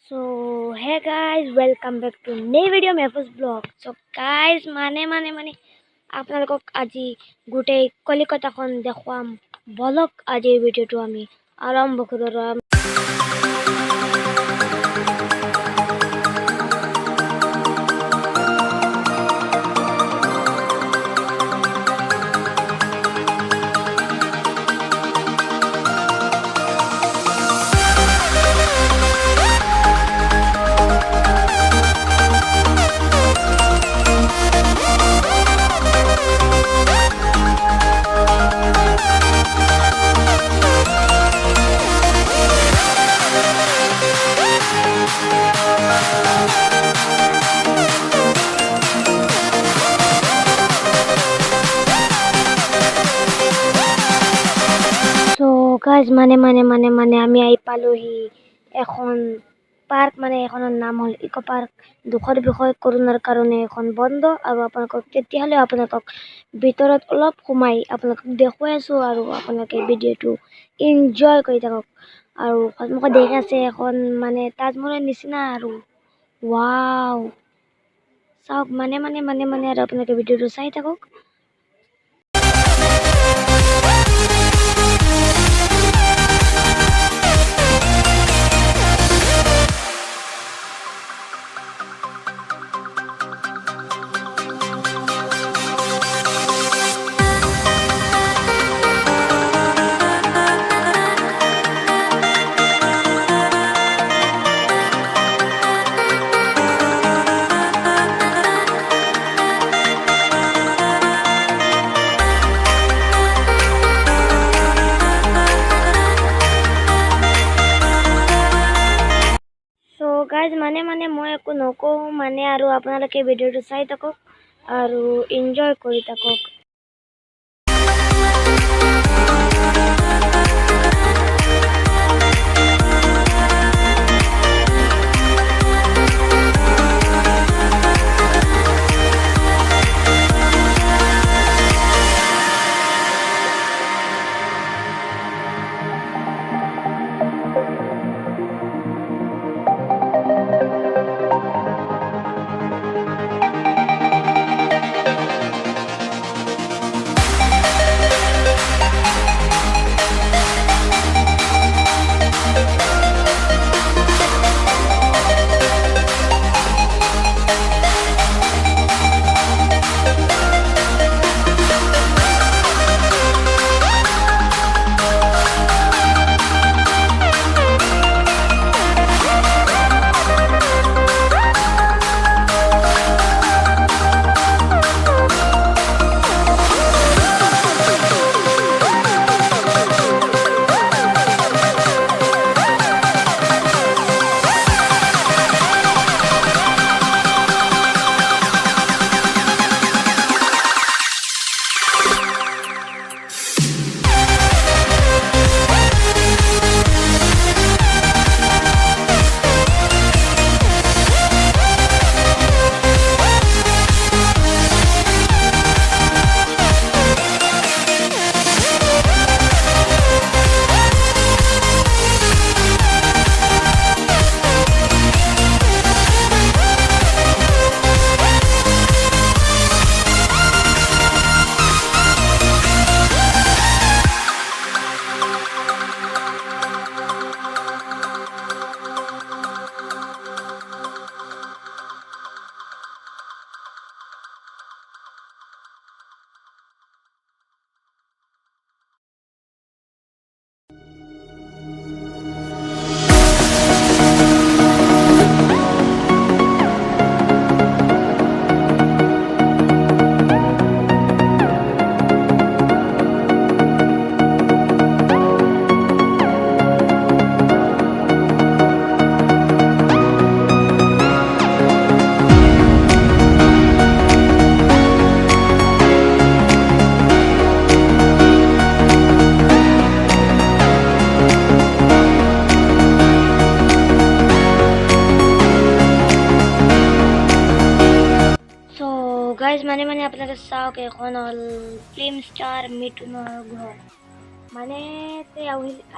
So hey guys, welcome back to new video Mefus vlog. So guys, মানে আপোনালোকক আজি গোটেই কলিকতাখন দেখুৱাম। বলক আজিৰ ভিডিঅ'টো আমি আৰম্ভ কৰোঁ। So guys, মানে আমি আহি পালোহি এখন পার্ক, মানে এখনৰ নাম হল ইকো পার্ক। দুখৰ বিষয় কৰোনাৰ কাৰণে এখন বন্ধ, আৰু আপোনালোকক ভিতৰত অলপ সোমাই আপোনালোকক দেখুৱাই আছো, আৰু আপোনালোকে ভিডিঅ'টো এনজয় কৰি থাকক। আৰু সন্মুখত দেখি আছে এখন মানে তাজমহলৰ নিচিনা, আৰু ওয়াও চাওক। মানে আৰু আপোনালোকে ভিডিঅ'টো চাই থাকক। So guys, মানে মই একো নকওঁ, মানে আৰু আপোনালোকে ভিডিঅ'টো চাই থাকক আৰু এনজয় কৰি থাকক। গাইজ মানে আপোনালোকে চাওক, এখন হ'ল ফিল্ম ষ্টাৰ মিথুনৰ ঘৰ। মানে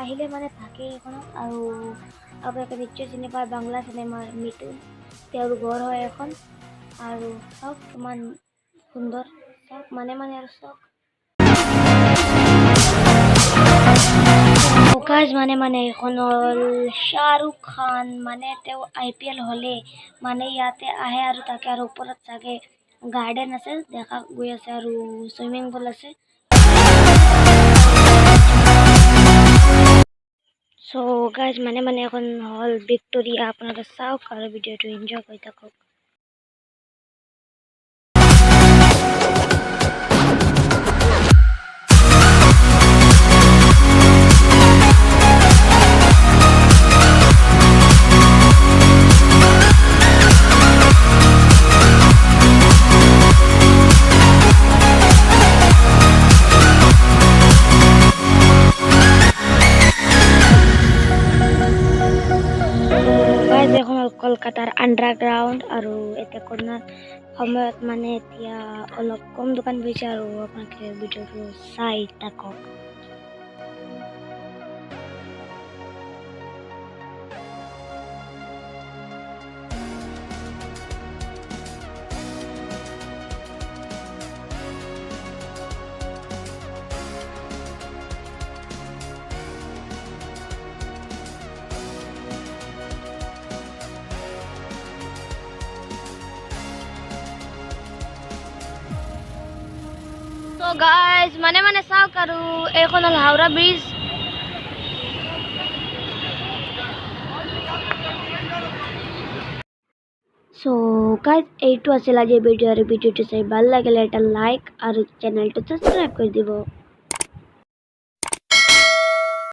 আহিলে মানে থাকে এখনত, আৰু আপোনালোকে নিশ্চয় চিনি পায় বাংলা চিনেমাৰ মিতুন তেওঁৰ ঘৰ হয় এখন আৰু চাওক কিমান সুন্দৰ চাওক মানে আৰু চাওক গাইজ মানে এখন হ'ল শ্বাহৰুখ খান মানে তেওঁ IPL হ'লে মানে ইয়াতে আহে আৰু তাকে আৰু ওপৰত চাগে গাৰ্ডেন আছে দেখা গৈ আছে আৰু চুইমিং পুল আছে সো গাইজ মানে এখন হল ভিক্টোরিয়া আপনারা চাওক আৰু ভিডিওটো এনজয় কৰি থাকক গাইজ এখন হ'ল কলকাতাৰ আণ্ডাৰগ্ৰাউণ্ড আৰু এতিয়া কৰোণাৰ সময়ত মানে এতিয়া অলপ কম দোকান বহিছে আৰু আপোনালোকে ভিডিওটো চাই থাকক So guys, মানে চাওক আৰু এইখন হ'ল হাওৰা ব্ৰিজ সো গাইজ এইটো আছিল আজিৰ ভিডিও আৰু ভিডিওটো চাই ভাল লাগিলে এটা লাইক আৰু চেনেলটো সাবস্ক্ৰাইব কৰি দিব